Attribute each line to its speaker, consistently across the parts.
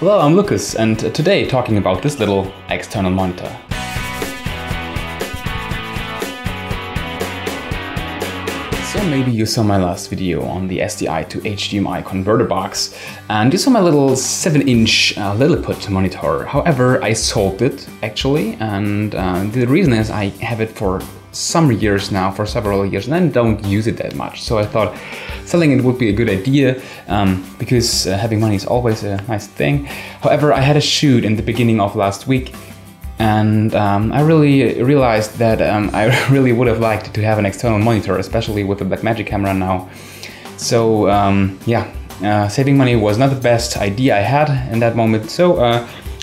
Speaker 1: Hello, I'm Lucas, and today talking about this little external monitor. So maybe you saw my last video on the SDI to HDMI converter box, and you saw my little 7-inch Lilliput monitor. However, I sold it actually, and the reason is I have it for some years now, for several years, and I don't use it that much. So I thought selling it would be a good idea, because having money is always a nice thing. However, I had a shoot in the beginning of last week, and I really realized that I really would have liked to have an external monitor, especially with the Blackmagic camera now. So saving money was not the best idea I had in that moment. So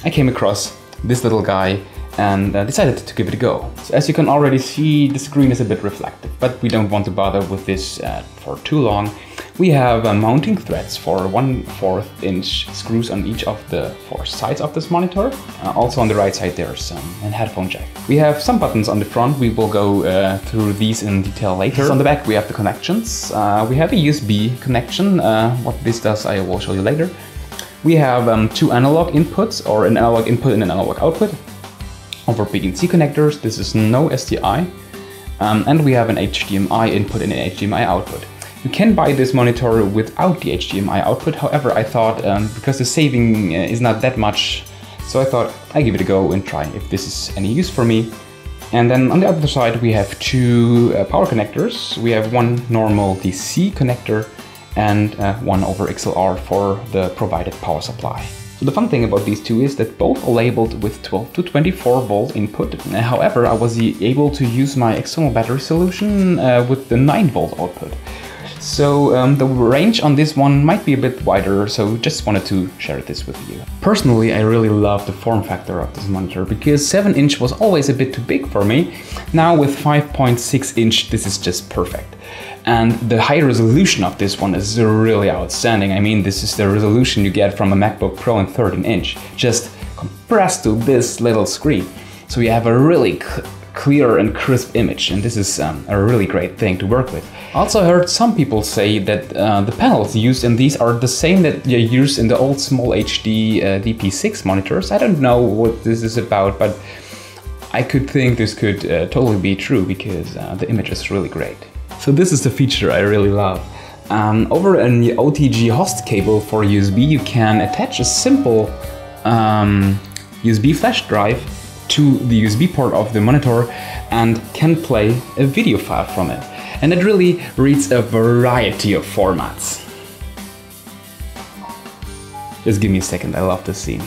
Speaker 1: I came across this little guy and decided to give it a go. So as you can already see, the screen is a bit reflective, but we don't want to bother with this for too long. We have mounting threads for 1/4 inch screws on each of the 4 sides of this monitor. Also on the right side there's a headphone jack. We have some buttons on the front. We will go through these in detail later. So on the back we have the connections. We have a USB connection. What this does I will show you later. We have 2 analog inputs, or an analog input and an analog output. Over PNC connectors, this is no SDI, and we have an HDMI input and an HDMI output. You can buy this monitor without the HDMI output. However, I thought because the saving is not that much, so I thought I'd give it a go and try if this is any use for me. And then on the other side we have 2 power connectors. We have one normal DC connector and one over XLR for the provided power supply. So the fun thing about these 2 is that both are labeled with 12 to 24 volt input. However, I was able to use my external battery solution with the 9 volt output. So the range on this one might be a bit wider, so just wanted to share this with you. Personally, I really love the form factor of this monitor, because 7-inch was always a bit too big for me. Now with 5.6 inch, this is just perfect. And the high resolution of this one is really outstanding. I mean, this is the resolution you get from a MacBook Pro in 13-inch, just compressed to this little screen. So you have a really clear and crisp image, and this is a really great thing to work with. Also, I heard some people say that the panels used in these are the same that you use in the old small HD DP6 monitors. I don't know what this is about, but I could think this could totally be true, because the image is really great. So this is the feature I really love. Over an OTG host cable for USB, you can attach a simple USB flash drive to the USB port of the monitor and can play a video file from it. And it really reads a variety of formats. Just give me a second, I love this scene.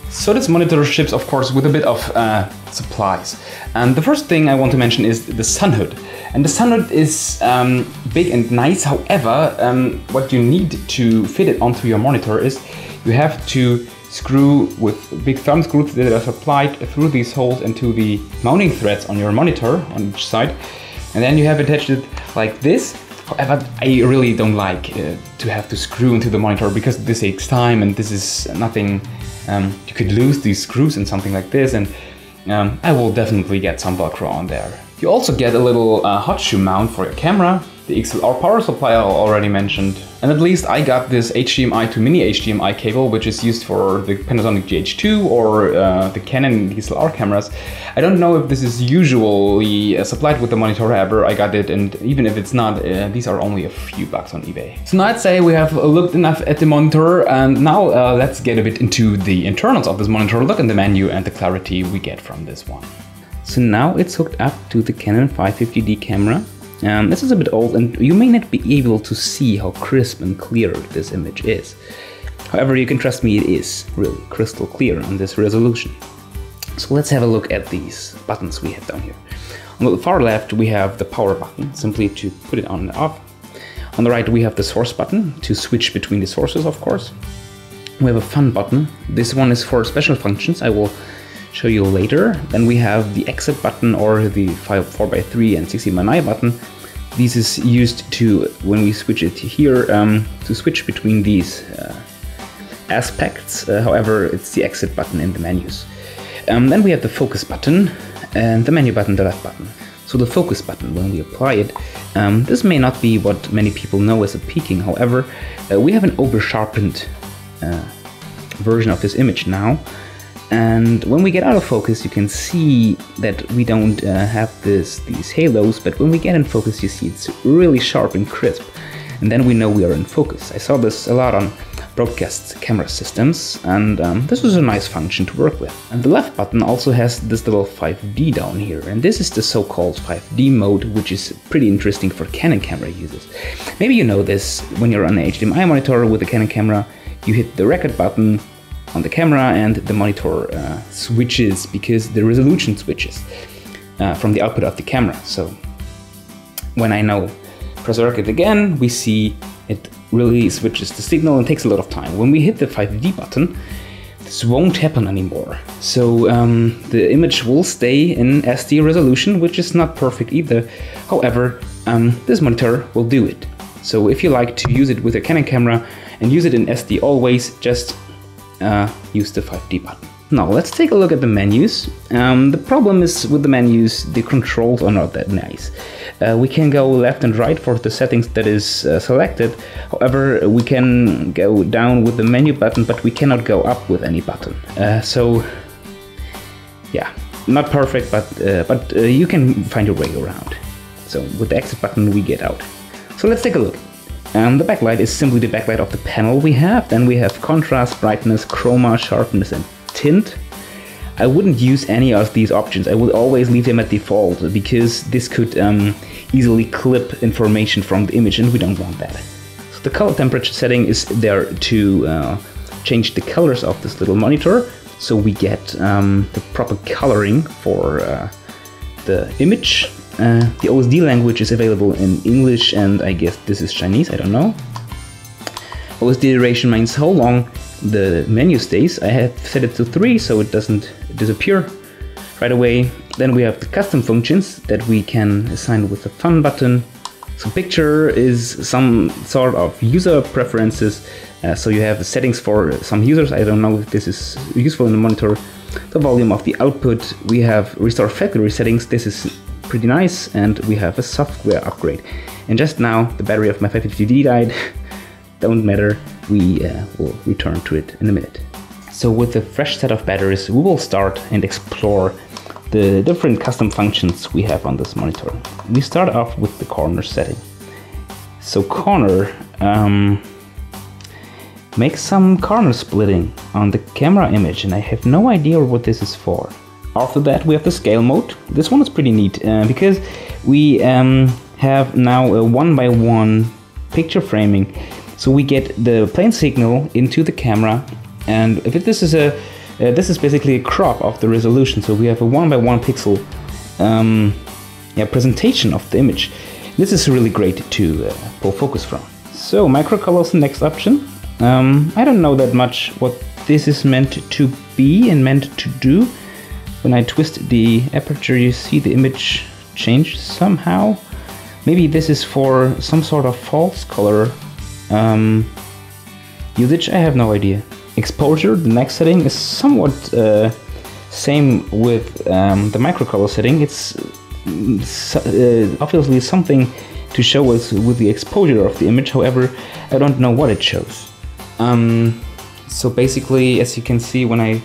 Speaker 1: So this monitor ships, of course, with a bit of supplies. And the first thing I want to mention is the sun hood. And the sun hood is big and nice. However, what you need to fit it onto your monitor is you have to screw with big thumb screws that are supplied through these holes into the mounting threads on your monitor on each side. And then you have attached it like this. However, I really don't like to have to screw into the monitor, because this takes time and this is nothing. You could lose these screws in something like this, and I will definitely get some Velcro on there. You also get a little hot shoe mount for your camera, the XLR power supply I already mentioned, and at least I got this HDMI to mini HDMI cable, which is used for the Panasonic GH2 or the Canon DSLR cameras. I don't know if this is usually supplied with the monitor. However, I got it, and even if it's not, these are only a few bucks on eBay. So now I'd say we have looked enough at the monitor, and now let's get a bit into the internals of this monitor, look at the menu and the clarity we get from this one. So now it's hooked up to the Canon 550D camera. This is a bit old, and you may not be able to see how crisp and clear this image is. However, you can trust me, it is really crystal clear on this resolution. So let's have a look at these buttons we have down here. On the far left we have the power button, simply to put it on and off. On the right we have the source button, to switch between the sources, of course. We have a fun button. This one is for special functions, I will show you later. Then we have the exit button, or the 4x3 and 16x9 button. This is used to, when we switch it here, to switch between these aspects. However, it's the exit button in the menus. Then we have the focus button and the menu button, the left button. So the focus button, when we apply it, this may not be what many people know as a peaking. However, we have an over-sharpened version of this image now. And when we get out of focus, you can see that we don't have these halos, but when we get in focus, you see it's really sharp and crisp. And then we know we are in focus. I saw this a lot on broadcast camera systems, and this was a nice function to work with. And the left button also has this little 5D down here, and this is the so-called 5D mode, which is pretty interesting for Canon camera users. Maybe you know this, when you're on an HDMI monitor with a Canon camera, you hit the record button on the camera and the monitor switches, because the resolution switches from the output of the camera. So when I now press record again, we see it really switches the signal and takes a lot of time. When we hit the 5D button, this won't happen anymore. So the image will stay in SD resolution, which is not perfect either. However, this monitor will do it. So if you like to use it with a Canon camera and use it in SD always, just use the 5D button. Now let's take a look at the menus. The problem is with the menus, the controls are not that nice. We can go left and right for the settings that is selected. However, we can go down with the menu button, but we cannot go up with any button. So yeah, not perfect, but you can find your way around. So with the exit button, we get out. So let's take a look. The backlight is simply the backlight of the panel we have. Then we have contrast, brightness, chroma, sharpness, and tint. I wouldn't use any of these options. I would always leave them at default, because this could easily clip information from the image, and we don't want that. So the color temperature setting is there to change the colors of this little monitor, so we get the proper coloring for the image. The OSD language is available in English, and I guess this is Chinese, I don't know. OSD duration means how long the menu stays. I have set it to 3 so it doesn't disappear right away. Then we have the custom functions that we can assign with the fun button. So picture is some sort of user preferences. So you have settings for some users. I don't know if this is useful in the monitor. The volume of the output. We have restore factory settings. This is pretty nice. And we have a software upgrade. And just now the battery of my 550D died. Don't matter, we will return to it in a minute. So with the fresh set of batteries, we will start and explore the different custom functions we have on this monitor. We start off with the corner setting. So corner makes some corner splitting on the camera image, and I have no idea what this is for. After that we have the scale mode. This one is pretty neat because we have now a 1:1 picture framing. So we get the plane signal into the camera, and if this is basically a crop of the resolution. So we have a 1:1 pixel presentation of the image. This is really great to pull focus from. So micro color is the next option. I don't know that much what this is meant to be and meant to do. When I twist the aperture, you see the image change somehow. Maybe this is for some sort of false color usage. I have no idea. Exposure, the next setting, is somewhat same with the micro color setting. It's obviously something to show us with the exposure of the image. However, I don't know what it shows. So basically, as you can see, when I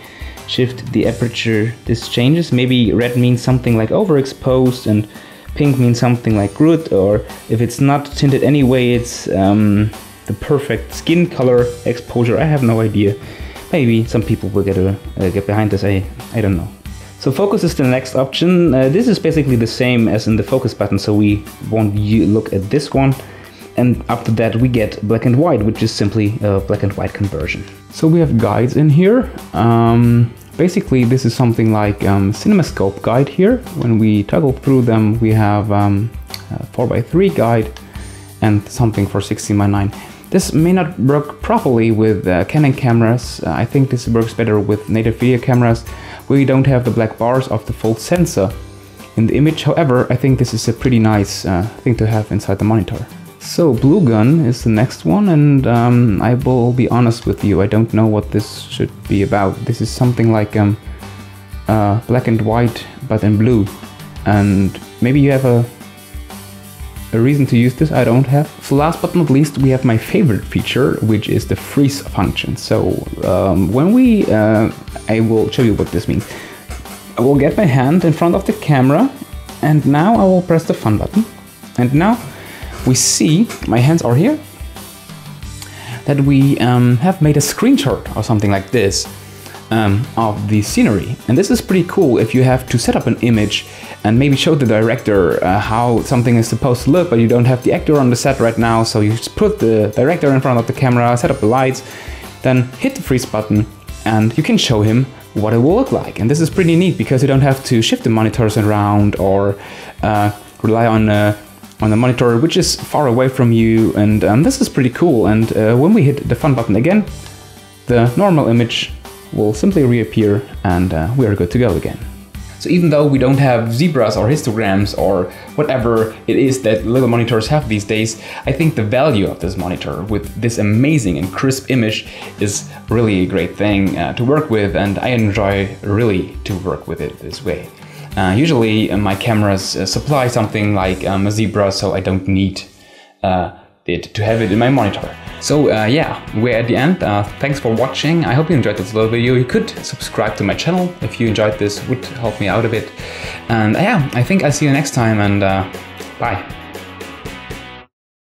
Speaker 1: shift the aperture, this changes. Maybe red means something like overexposed, and pink means something like good, or if it's not tinted anyway, it's the perfect skin color exposure. I have no idea. Maybe some people will get behind this. I don't know. So focus is the next option. This is basically the same as in the focus button, so we won't look at this one. And after that we get black and white, which is simply a black and white conversion. So we have guides in here. Basically this is something like CinemaScope guide here. When we toggle through them, we have a 4:3 guide and something for 16:9. This may not work properly with Canon cameras. I think this works better with native video cameras, where you don't have the black bars of the full sensor in the image. However, I think this is a pretty nice thing to have inside the monitor. So blue gun is the next one, and I will be honest with you, I don't know what this should be about. This is something like black and white but in blue, and maybe you have a reason to use this I don't have. So last but not least, we have my favorite feature, which is the freeze function. So when I will show you what this means. I will get my hand in front of the camera, and now I will press the fun button. And now we see my hands are here, that we have made a screenshot or something like this of the scenery. And this is pretty cool if you have to set up an image and maybe show the director how something is supposed to look, but you don't have the actor on the set right now. So you just put the director in front of the camera, set up the lights, then hit the freeze button, and you can show him what it will look like. And this is pretty neat because you don't have to shift the monitors around or rely on the monitor which is far away from you. And this is pretty cool. And when we hit the fun button again, the normal image will simply reappear, and we are good to go again. So even though we don't have zebras or histograms or whatever it is that little monitors have these days, I think the value of this monitor with this amazing and crisp image is really a great thing to work with, and I enjoy really to work with it this way. Usually my cameras supply something like a zebra, so I don't need it to have it in my monitor. So yeah, we're at the end. Thanks for watching. I hope you enjoyed this little video. You could subscribe to my channel if you enjoyed this, would help me out a bit. And yeah, I think I'll see you next time, and bye.